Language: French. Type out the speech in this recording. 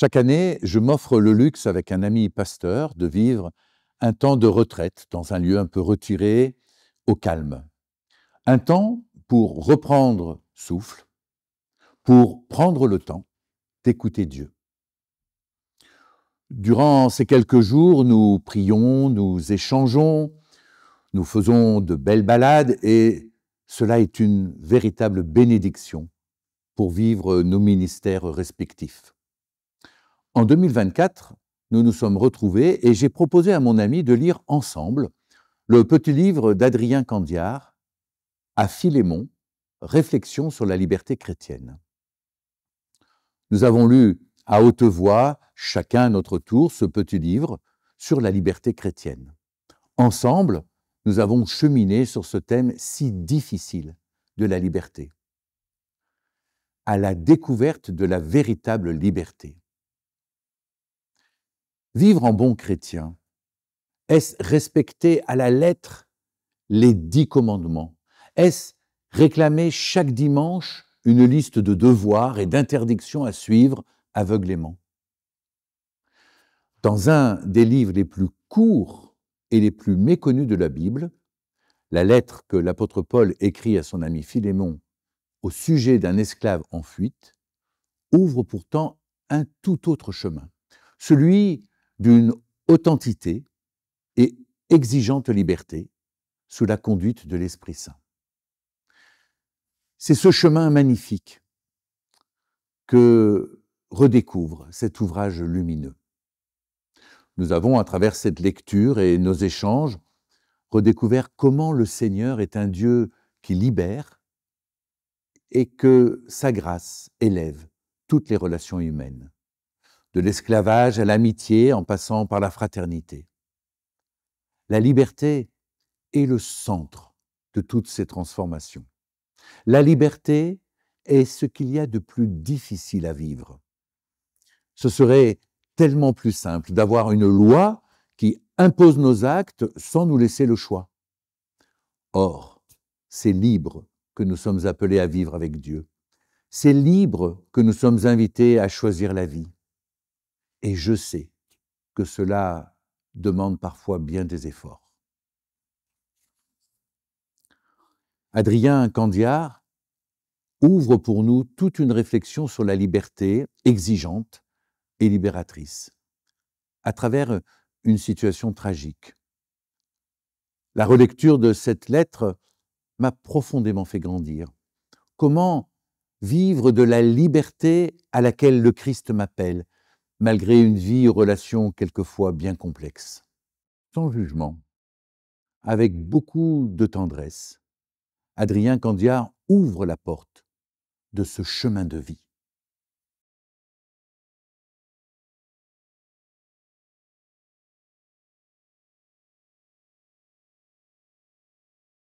Chaque année, je m'offre le luxe avec un ami pasteur de vivre un temps de retraite dans un lieu un peu retiré, au calme. Un temps pour reprendre souffle, pour prendre le temps d'écouter Dieu. Durant ces quelques jours, nous prions, nous échangeons, nous faisons de belles balades et cela est une véritable bénédiction pour vivre nos ministères respectifs. En 2024, nous nous sommes retrouvés et j'ai proposé à mon ami de lire ensemble le petit livre d'Adrien Candiard, À Philémon, Réflexions sur la liberté chrétienne. Nous avons lu à haute voix, chacun à notre tour, ce petit livre sur la liberté chrétienne. Ensemble, nous avons cheminé sur ce thème si difficile de la liberté, à la découverte de la véritable liberté. Vivre en bon chrétien, est-ce respecter à la lettre les 10 commandements? Est-ce réclamer chaque dimanche une liste de devoirs et d'interdictions à suivre aveuglément? Dans un des livres les plus courts et les plus méconnus de la Bible, la lettre que l'apôtre Paul écrit à son ami Philémon au sujet d'un esclave en fuite, ouvre pourtant un tout autre chemin, celui d'une authenticité et exigeante liberté sous la conduite de l'Esprit Saint. C'est ce chemin magnifique que redécouvre cet ouvrage lumineux. Nous avons, à travers cette lecture et nos échanges, redécouvert comment le Seigneur est un Dieu qui libère et que sa grâce élève toutes les relations humaines, de l'esclavage à l'amitié en passant par la fraternité. La liberté est le centre de toutes ces transformations. La liberté est ce qu'il y a de plus difficile à vivre. Ce serait tellement plus simple d'avoir une loi qui impose nos actes sans nous laisser le choix. Or, c'est libre que nous sommes appelés à vivre avec Dieu. C'est libre que nous sommes invités à choisir la vie. Et je sais que cela demande parfois bien des efforts. Adrien Candiard ouvre pour nous toute une réflexion sur la liberté exigeante et libératrice, à travers une situation tragique. La relecture de cette lettre m'a profondément fait grandir. Comment vivre de la liberté à laquelle le Christ m'appelle, malgré une vie aux relations quelquefois bien complexes? Sans jugement, avec beaucoup de tendresse, Adrien Candiard ouvre la porte de ce chemin de vie.